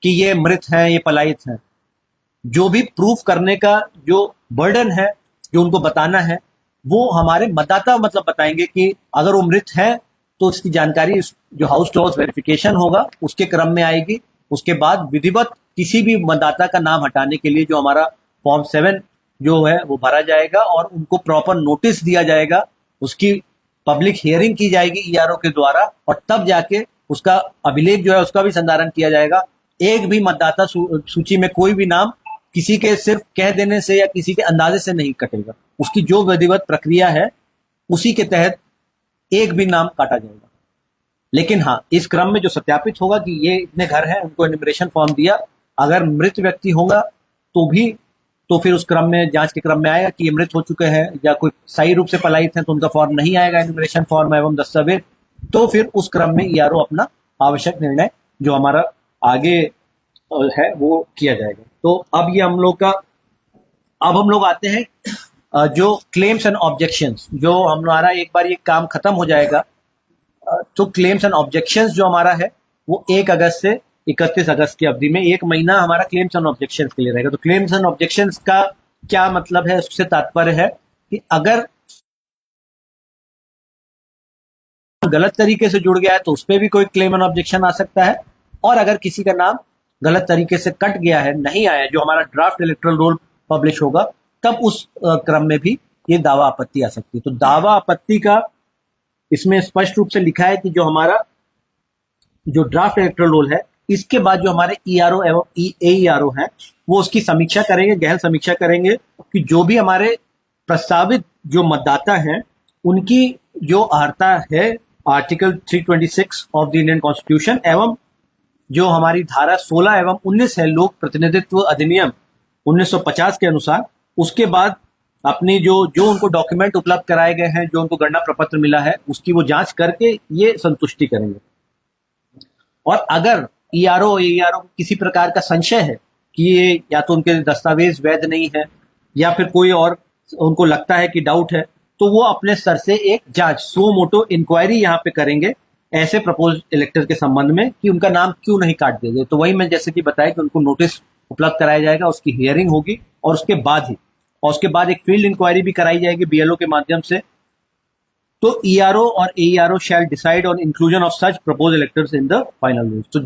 कि ये मृत हैं, ये पलायित हैं। जो भी प्रूफ करने का जो बर्डन है, जो उनको बताना है, वो हमारे मतदाता मतलब बताएंगे कि अगर वो मृत है तो उसकी जानकारी जो हाउस टू हाउस वेरिफिकेशन होगा उसके क्रम में आएगी। उसके बाद विधिवत किसी भी मतदाता का नाम हटाने के लिए जो हमारा फॉर्म 7 जो है वो भरा जाएगा और उनको प्रॉपर नोटिस दिया जाएगा, उसकी पब्लिक हियरिंग की जाएगी ईआरओ के द्वारा, और तब जाके उसका अभिलेख जो है उसका भी संधारण किया जाएगा। एक भी मतदाता सूची में कोई भी नाम किसी के सिर्फ कह देने से या किसी के अंदाजे से नहीं कटेगा। उसकी जो विधिवत प्रक्रिया है उसी के तहत एक भी नाम काटा जाएगा। लेकिन हाँ, इस क्रम में जो सत्यापित होगा कि ये इतने घर हैं, उनको एनिमरेशन फॉर्म दिया, अगर मृत व्यक्ति होगा तो भी तो फिर उस क्रम में जांच के क्रम में आएगा कि ये मृत हो चुके हैं या कोई सही रूप से पलायित हैं तो उनका फॉर्म नहीं आएगा एनिमरेशन फॉर्म एवं दस्तावेज। तो फिर उस क्रम में ईआरओ अपना आवश्यक निर्णय जो हमारा आगे है वो किया जाएगा। तो अब ये अब हम लोग आते हैं जो क्लेम्स एंड ऑब्जेक्शंस, जो हमारा एक बार ये काम खत्म हो जाएगा तो क्लेम्स एंड ऑब्जेक्शंस जो हमारा है वो 1 अगस्त से 31 अगस्त की अवधि में 1 महीना हमारा क्लेम्स एंड ऑब्जेक्शंस के लिए रहेगा। तो क्लेम्स एंड ऑब्जेक्शंस का क्या मतलब है, उससे तात्पर्य है कि अगर गलत तरीके से जुड़ गया है तो उस पर भी कोई क्लेम एंड ऑब्जेक्शन आ सकता है, और अगर किसी का नाम गलत तरीके से कट गया है, नहीं आया, जो हमारा ड्राफ्ट इलेक्टोरल रोल पब्लिश होगा, तब उस क्रम में भी ये दावा आपत्ति आ सकती है। तो दावा आपत्ति का इसमें स्पष्ट रूप से लिखा है कि जो हमारा जो ड्राफ्ट इलेक्टोरल रोल है, इसके बाद जो हमारे ईआरओ एवं एईआरओ हैं वो उसकी समीक्षा करेंगे, गहन समीक्षा करेंगे कि जो भी हमारे प्रस्तावित जो मतदाता हैं उनकी जो अर्हता है article 326 of the Indian constitution एवं जो हमारी धारा 16 एवं 19 है लोक प्रतिनिधित्व अधिनियम 1950 के अनुसार, उसके बाद अपनी जो जो उनको डॉक्यूमेंट उपलब्ध कराए गए हैं, जो उनको गणना प्रपत्र मिला है, उसकी वो जांच करके ये संतुष्टि करेंगे। और अगर ईआरओ एईआरओ को किसी प्रकार का संशय है कि ये या तो उनके दस्तावेज वैध नहीं है या फिर कोई और उनको लगता है कि डाउट है, तो वो अपने स्तर से एक जांच सो मोटो इंक्वायरी यहाँ पे करेंगे ऐसे प्रपोज इलेक्टर के संबंध में कि उनका नाम क्यों नहीं काट दिया गया। तो वही मैं जैसे कि बताया कि उनको नोटिस उपलब्ध कराया जाएगा, उसकी हियरिंग होगी और उसके बाद एक फील्ड इंक्वायरी भी कराई जाएगी बीएलओ के माध्यम से। तो ईआरओ और AERO shall decide on inclusion of such proposed electors in the final list. तो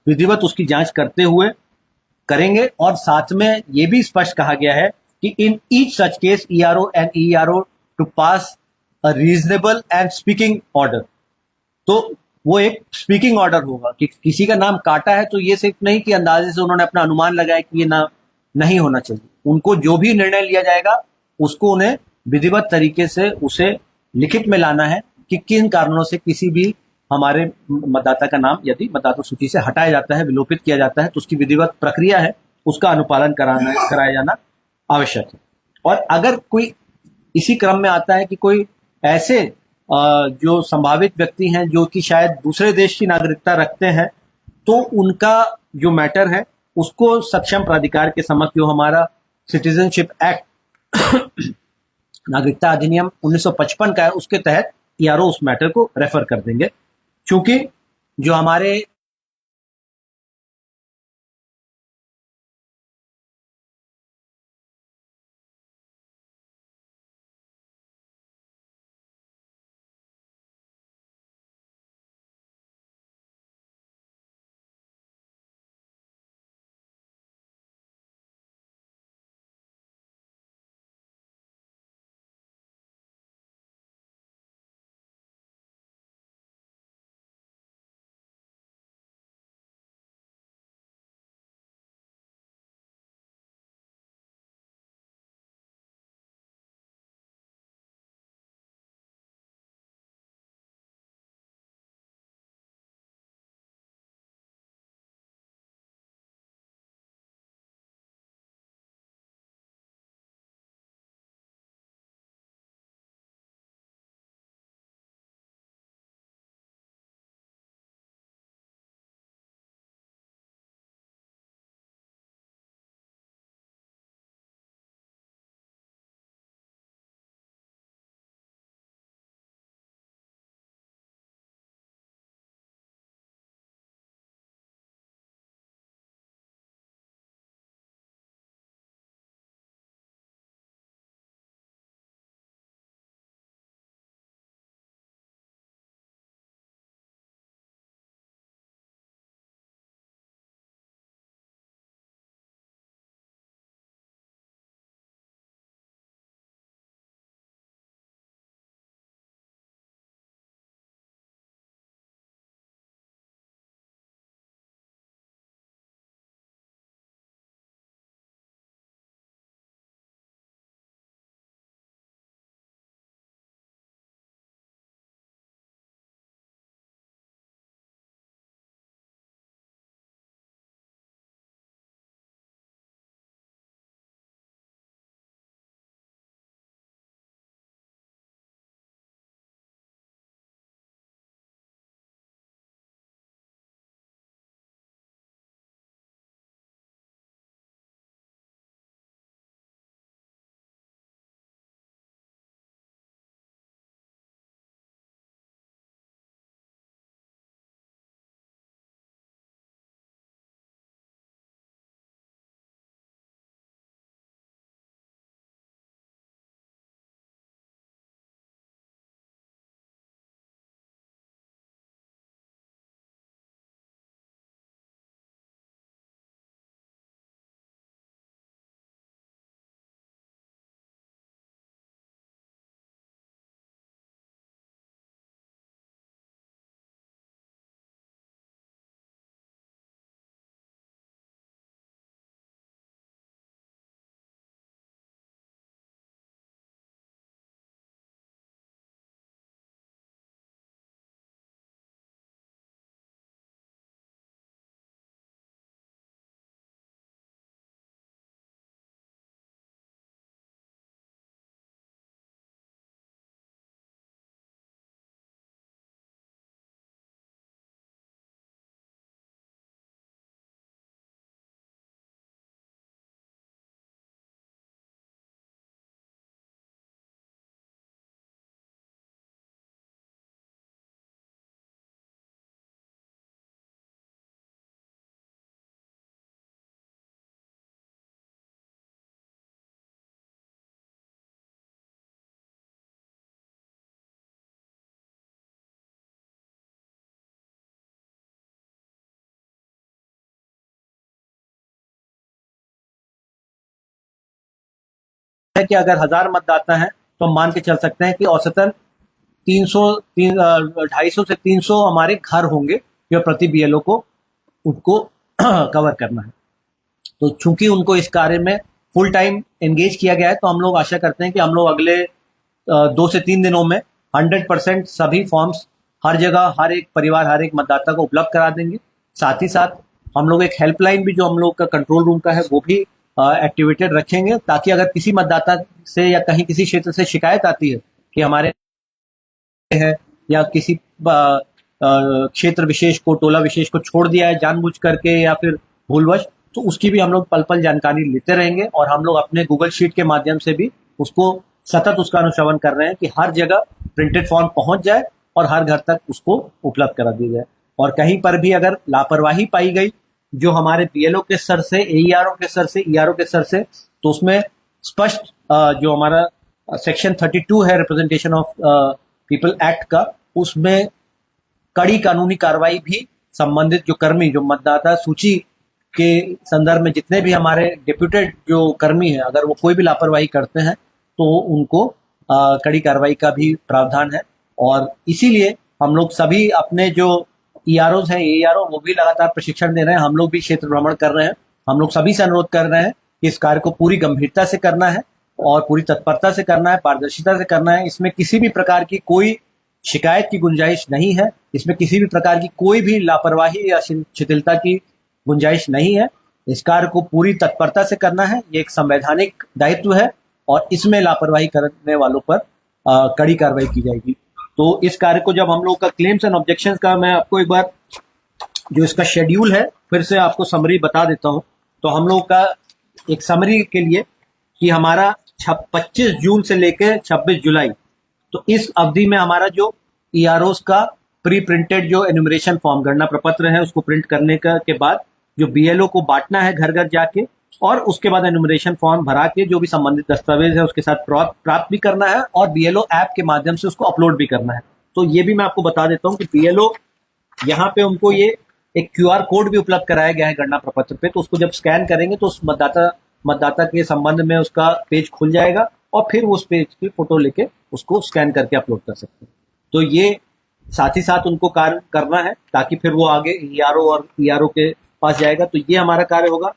विधिवत उसकी जांच करते हुए करेंगे, और साथ में ये भी स्पष्ट कहा गया है कि in each such case ERO and AERO to pass a reasonable and speaking order. तो वो एक स्पीकिंग ऑर्डर होगा कि किसी का नाम काटा है तो ये सिर्फ नहीं कि अंदाजे से उन्होंने अपना अनुमान लगाया कि ये नाम नहीं होना चाहिए। उनको जो भी निर्णय लिया जाएगा उसको उन्हें विधिवत तरीके से उसे लिखित में लाना है कि किन कारणों से किसी भी हमारे मतदाता का नाम यदि मतदाता सूची से हटाया जाता है, विलोपित किया जाता है, तो उसकी विधिवत प्रक्रिया है उसका अनुपालन कराया जाना आवश्यक है। और अगर कोई इसी क्रम में आता है कि कोई ऐसे जो संभावित व्यक्ति हैं जो कि शायद दूसरे देश की नागरिकता रखते हैं, तो उनका जो मैटर है उसको सक्षम प्राधिकार के समक्ष जो हमारा सिटीजनशिप एक्ट नागरिकता अधिनियम 1955 का है उसके तहत ईआरओ उस मैटर को रेफर कर देंगे, क्योंकि जो हमारे है कि अगर 1000 मतदाता हैं तो हम मान के चल सकते हैं कि औसतन 250 से 300 हमारे घर होंगे जो प्रति बीएलओ को उनको कवर करना है। तो चूंकि उनको इस कार्य में फुल टाइम एंगेज किया गया है, तो हम लोग आशा करते हैं कि हम लोग अगले 2 से 3 दिनों में 100% सभी फॉर्म्स हर जगह, हर एक परिवार, हर एक मतदाता को उपलब्ध करा देंगे। साथ ही साथ हम लोग एक हेल्पलाइन भी, जो हम लोग का कंट्रोल रूम का है, वो भी एक्टिवेटेड रखेंगे, ताकि अगर किसी मतदाता से या कहीं किसी क्षेत्र से शिकायत आती है कि हमारे है या किसी क्षेत्र विशेष को, टोला विशेष को छोड़ दिया है जानबूझ करके या फिर भूलवश, तो उसकी भी हम लोग पल पल जानकारी लेते रहेंगे। और हम लोग अपने गूगल शीट के माध्यम से भी उसको सतत उसका अनुश्रवण कर रहे हैं कि हर जगह प्रिंटेड फॉर्म पहुंच जाए और हर घर तक उसको उपलब्ध करा दिया जाए। और कहीं पर भी अगर लापरवाही पाई गई, जो हमारे बीएलओ के स्तर से, एईआरओ के स्तर से, ईआरओ के स्तर से, तो उसमें स्पष्ट जो हमारा सेक्शन 32 है रिप्रेजेंटेशन ऑफ पीपल एक्ट का, उसमें कड़ी कानूनी कार्रवाई भी संबंधित जो कर्मी, जो मतदाता सूची के संदर्भ में जितने भी हमारे डिप्यूटेड जो कर्मी हैं, अगर वो कोई भी लापरवाही करते हैं तो उनको कड़ी कार्रवाई का भी प्रावधान है। और इसीलिए हम लोग सभी अपने जो ईआरओ हैं, एईआरओ, वो भी लगातार प्रशिक्षण दे रहे हैं। हम लोग भी क्षेत्र भ्रमण कर रहे हैं। हम लोग सभी से अनुरोध कर रहे हैं कि इस कार्य को पूरी गंभीरता से करना है और पूरी तत्परता से करना है, पारदर्शिता से करना है। इसमें किसी भी प्रकार की कोई शिकायत की गुंजाइश नहीं है, इसमें किसी भी प्रकार की कोई भी लापरवाही या शिथिलता की गुंजाइश नहीं है। इस कार्य को पूरी तत्परता से करना है, ये एक संवैधानिक दायित्व है और इसमें लापरवाही करने वालों पर कड़ी कार्रवाई की जाएगी। तो इस कार्य को जब हम लोग का क्लेम्स एंड ऑब्जेक्शंस का, मैं आपको एक बार जो इसका शेड्यूल है फिर से आपको समरी बता देता हूं। तो हम लोग का एक समरी के लिए कि हमारा 25 जून से लेकर 26 जुलाई, तो इस अवधि में हमारा जो ईआरओस का प्री प्रिंटेड जो एन्यूमरेशन फॉर्म, गणना प्रपत्र है, उसको प्रिंट करने के बाद जो बीएलओ को बांटना है घर घर जाके, और उसके बाद एन्यूमरेशन फॉर्म भरा के जो भी संबंधित दस्तावेज है उसके साथ प्राप्त भी करना है और बीएलओ ऐप के माध्यम से उसको अपलोड भी करना है। तो ये भी मैं आपको बता देता हूँ कि बीएलओ यहाँ पे उनको ये एक क्यूआर कोड भी उपलब्ध कराया गया है गणना प्रपत्र पे, तो उसको जब स्कैन करेंगे तो उस मतदाता के संबंध में उसका पेज खुल जाएगा और फिर वो उस पेज की फोटो लेके उसको स्कैन करके अपलोड कर सकते हैं। तो ये साथ ही साथ उनको कार्य करना है ताकि फिर वो आगे ईआरओ और ईआरओ के पास जाएगा। तो ये हमारा कार्य होगा।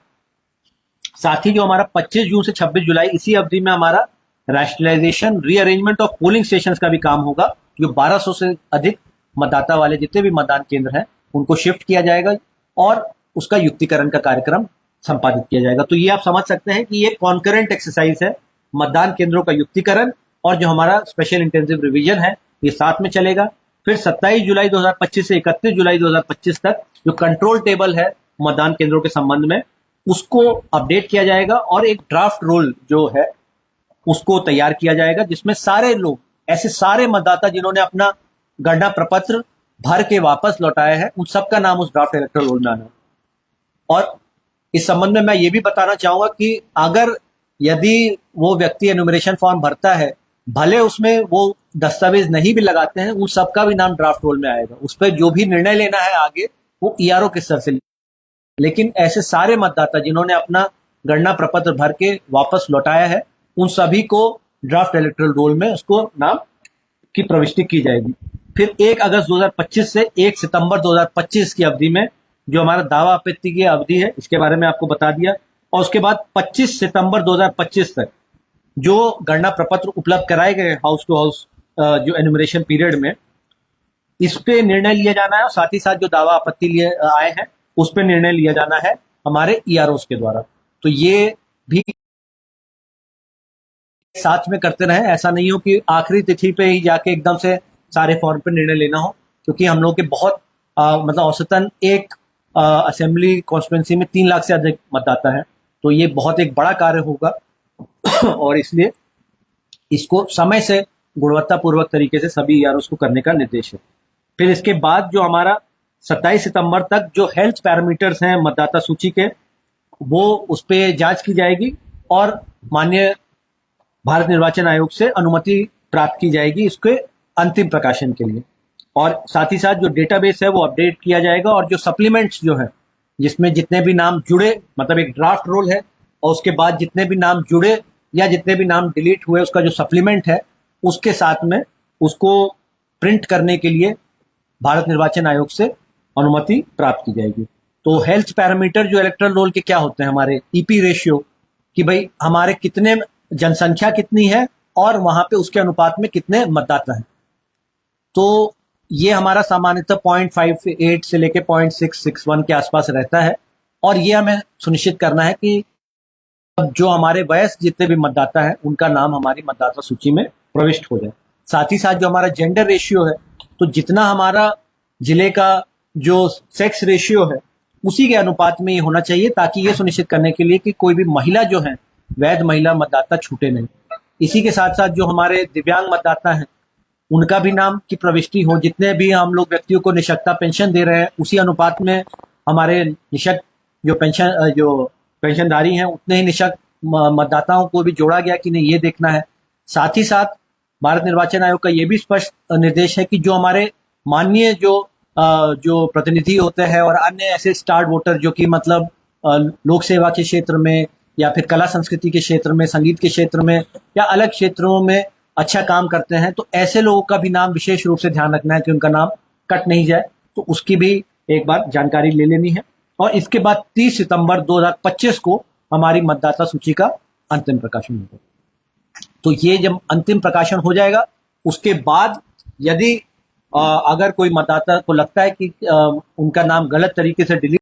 साथ ही जो हमारा 25 जून से 26 जुलाई, इसी अवधि में हमारा rationalisation, rearrangement of polling stations का भी काम होगा। जो 1200 से अधिक मतदाता वाले जितने भी मतदान केंद्र हैं उनको शिफ्ट किया जाएगा और उसका युक्तिकरण का कार्यक्रम संपादित किया जाएगा। तो ये आप समझ सकते हैं कि ये कॉन्करेंट एक्सरसाइज है, मतदान केंद्रों का युक्तिकरण और जो हमारा स्पेशल इंटेंसिव रिवीजन है, ये साथ में चलेगा। फिर 27 जुलाई 2025 से 31 जुलाई 2025 तक जो कंट्रोल टेबल है मतदान केंद्रों के संबंध में, उसको अपडेट किया जाएगा और एक ड्राफ्ट रोल जो है उसको तैयार किया जाएगा, जिसमें सारे लोग, ऐसे सारे मतदाता जिन्होंने अपना गणना प्रपत्र भर के वापस लौटाया है, उन सबका नाम उस ड्राफ्ट इलेक्टोरल रोल में आना है। और इस संबंध में मैं ये भी बताना चाहूंगा कि अगर यदि वो व्यक्ति एन्यूमरेशन फॉर्म भरता है, भले उसमें वो दस्तावेज नहीं भी लगाते हैं, उन सबका भी नाम ड्राफ्ट रोल में आएगा। उस पर जो भी निर्णय लेना है आगे वो ईआरओ के स्तर से, लेकिन ऐसे सारे मतदाता जिन्होंने अपना गणना प्रपत्र भर के वापस लौटाया है, उन सभी को ड्राफ्ट इलेक्टोरल रोल में उसको नाम की प्रविष्टि की जाएगी। फिर 1 अगस्त 2025 से 1 सितंबर 2025 की अवधि में जो हमारा दावा आपत्ति की अवधि है, इसके बारे में आपको बता दिया। और उसके बाद 25 सितंबर 2025 तक जो गणना प्रपत्र उपलब्ध कराए गए हाउस टू हाउस जो एन्यूमरेशन पीरियड में, इस पे निर्णय लिया जाना है। और साथ ही साथ जो दावा आपत्ति लिए आए हैं उस पर निर्णय लिया जाना है हमारे ईआरओस के द्वारा। तो ये भी साथ में करते रहे, ऐसा नहीं हो कि आखिरी तिथि पे ही जाके एकदम से सारे फॉर्म पे निर्णय लेना हो, क्योंकि हम लोग के बहुत मतलब औसतन एक असेंबली कॉन्स्टिट्यूंसी में 3 लाख से अधिक मतदाता है। तो ये बहुत एक बड़ा कार्य होगा और इसलिए इसको समय से गुणवत्तापूर्वक तरीके से सभी ईआरओस को करने का निर्देश है। फिर इसके बाद जो हमारा 27 सितंबर तक जो हेल्थ पैरामीटर्स हैं मतदाता सूची के, वो उस पर जांच की जाएगी और माननीय भारत निर्वाचन आयोग से अनुमति प्राप्त की जाएगी इसके अंतिम प्रकाशन के लिए। और साथ ही साथ जो डेटाबेस है वो अपडेट किया जाएगा और जो सप्लीमेंट्स जो है, जिसमें जितने भी नाम जुड़े, मतलब एक ड्राफ्ट रोल है और उसके बाद जितने भी नाम जुड़े या जितने भी नाम डिलीट हुए उसका जो सप्लीमेंट है उसके साथ में उसको प्रिंट करने के लिए भारत निर्वाचन आयोग से अनुमति प्राप्त की जाएगी। तो हेल्थ पैरामीटर जो इलेक्टोरल रोल के क्या होते हैं, हमारे ईपी रेशियो, कि भाई हमारे कितने जनसंख्या कितनी है और वहां पे उसके अनुपात में कितने मतदाता हैं। तो ये हमारा सामान्यतः 0.58 से लेके 0.661 के आसपास रहता है और ये हमें सुनिश्चित करना है कि जो हमारे वयस्क जितने भी मतदाता हैं उनका नाम हमारी मतदाता सूची में प्रविष्ट हो जाए। साथ ही साथ जो हमारा जेंडर रेशियो है, तो जितना हमारा जिले का जो सेक्स रेशियो है उसी के अनुपात में ये होना चाहिए, ताकि ये सुनिश्चित करने के लिए कि कोई भी महिला जो है वैध महिला मतदाता छूटे नहीं। इसी के साथ साथ जो हमारे दिव्यांग मतदाता हैं उनका भी नाम की प्रविष्टि हो। जितने भी हम लोग व्यक्तियों को निःशक्ता पेंशन दे रहे हैं उसी अनुपात में हमारे निःशक्त जो पेंशनधारी हैं उतने ही निःशक्त मतदाताओं को भी जोड़ा गया कि नहीं, ये देखना है। साथ ही साथ भारत निर्वाचन आयोग का ये भी स्पष्ट निर्देश है कि जो हमारे माननीय जो प्रतिनिधि होते हैं और अन्य ऐसे स्टार वोटर जो कि मतलब लोक सेवा के क्षेत्र में या फिर कला संस्कृति के क्षेत्र में, संगीत के क्षेत्र में या अलग क्षेत्रों में अच्छा काम करते हैं, तो ऐसे लोगों का भी नाम विशेष रूप से ध्यान रखना है कि उनका नाम कट नहीं जाए। तो उसकी भी एक बार जानकारी ले लेनी है। और इसके बाद 30 सितंबर 2025 को हमारी मतदाता सूची का अंतिम प्रकाशन होगा। तो ये जब अंतिम प्रकाशन हो जाएगा उसके बाद यदि अगर कोई मतदाता को लगता है कि उनका नाम गलत तरीके से डिलीट